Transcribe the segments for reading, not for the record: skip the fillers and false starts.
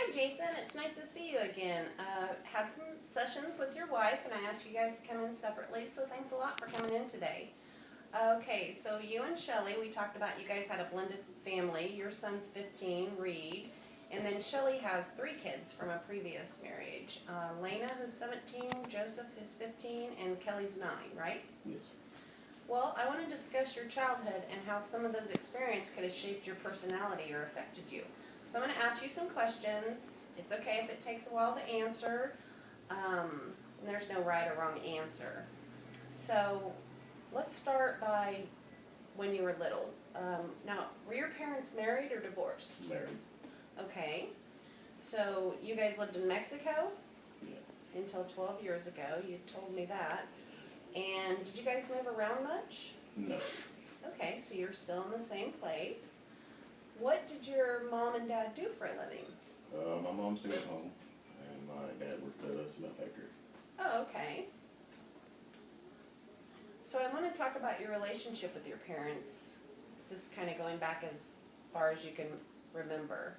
Hi Jason, it's nice to see you again. Had some sessions with your wife and I asked you guys to come in separately, so thanks a lot for coming in today. Okay, so you and Shelly, we talked about you guys had a blended family. Your son's 15, Reed, and then Shelly has 3 kids from a previous marriage. Lena, who's 17, Joseph, who's 15, and Kelly's 9, right? Yes. Well, I want to discuss your childhood and how some of those experiences could have shaped your personality or affected you. So I'm going to ask you some questions. It's okay if it takes a while to answer. And there's no right or wrong answer. So let's start by when you were little. Now, were your parents married or divorced? Married. Okay. So you guys lived in Mexico? Yeah. Until 12 years ago. You told me that. And did you guys move around much? No. Okay, so you're still in the same place. What did your mom and dad do for a living? My mom stayed at home, and my dad worked at a cement factory. Oh, okay. So I want to talk about your relationship with your parents, just kind of going back as far as you can remember.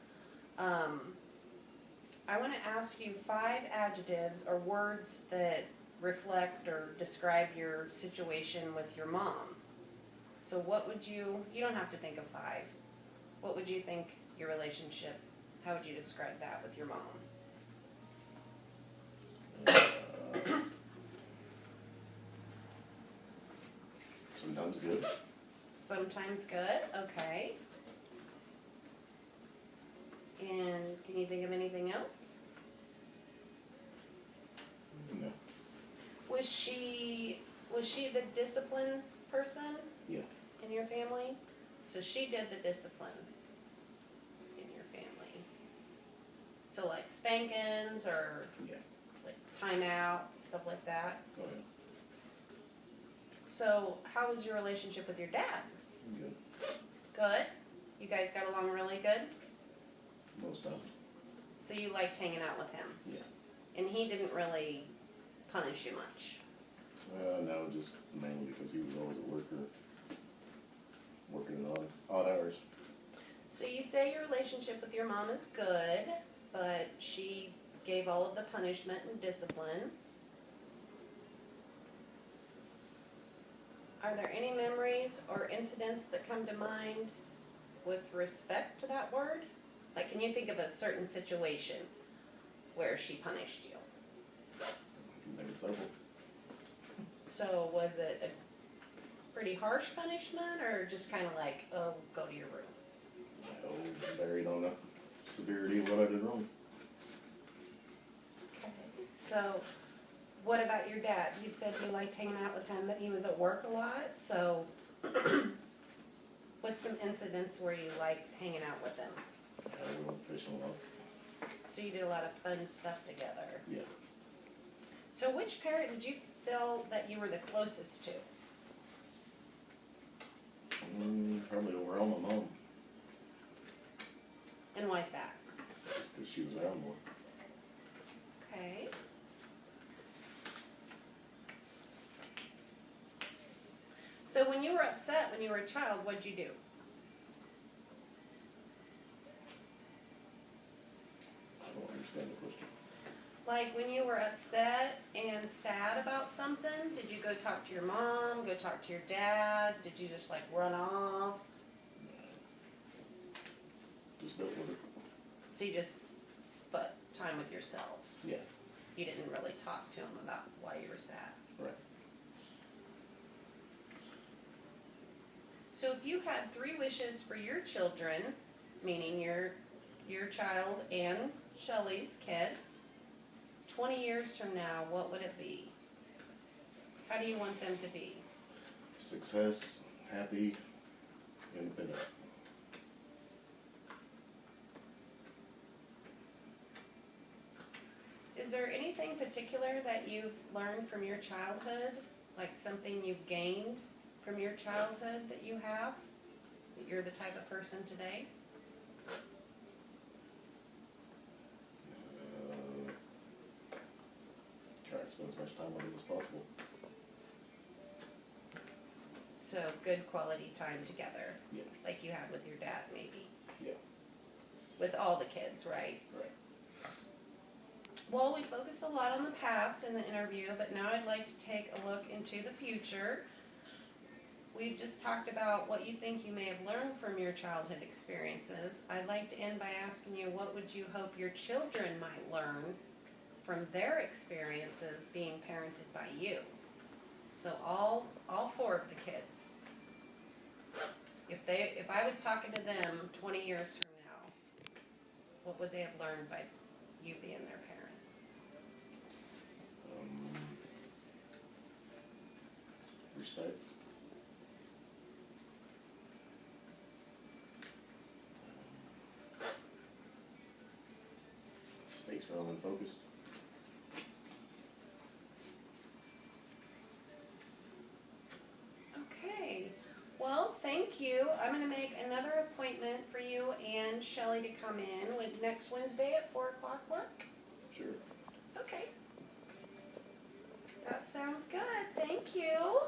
I want to ask you 5 adjectives or words that reflect or describe your situation with your mom. So what would you don't have to think of 5. What would you think your relationship, how would you describe that with your mom? Sometimes good. Sometimes good, okay. And can you think of anything else? No. Was she the discipline person Yeah. in your family? So she did the discipline in your family. So like spankings or Yeah. like timeout, stuff like that. Go ahead. So how was your relationship with your dad? Good. Good? You guys got along really good? Most times. So you liked hanging out with him? Yeah. And he didn't really punish you much? No, just mainly because he was always at work or working odd hours. So you say your relationship with your mom is good, but she gave all of the punishment and discipline. Are there any memories or incidents that come to mind with respect to that word? Like, can you think of a certain situation where she punished you? I can think of several. So was it a pretty harsh punishment or just kind of like, oh, go to your room? Varied on the severity of what I did wrong. Okay. So what about your dad? You said you liked hanging out with him, but he was at work a lot. So what's some incidents where you liked hanging out with him? We went fishing a lot. So you did a lot of fun stuff together. Yeah. So which parent did you feel that you were the closest to? Probably overall my mom. And why is that? Just because she was around more. Okay. So when you were upset when you were a child, what'd you do? I don't understand the question. Like when you were upset and sad about something, did you go talk to your mom, go talk to your dad? Did you just like run off? Just dealt with it. So you just spent time with yourself? Yeah. You didn't really talk to him about why you were sad? Right. So if you had 3 wishes for your children, meaning your child and Shelly's kids, 20 years from now, what would it be? How do you want them to be? Success, happy, independent. Is there anything particular that you've learned from your childhood, like something you've gained from your childhood that you have, that you're the type of person today? Try to spend as much time with it as possible. So good quality time together, Yeah. like you had with your dad maybe. Yeah. With all the kids, right? Right. Well, we focused a lot on the past in the interview, but now I'd like to take a look into the future. We've just talked about what you think you may have learned from your childhood experiences. I'd like to end by asking you, what would you hope your children might learn from their experiences being parented by you? So all four of the kids. If I was talking to them 20 years from now, what would they have learned by you being their parent? Respect. Stay strong and focused. Okay, well, thank you. I'm gonna make another appointment for you and Shelley to come in with next Wednesday at 4 o'clock work. Sure. Okay. That sounds good, thank you.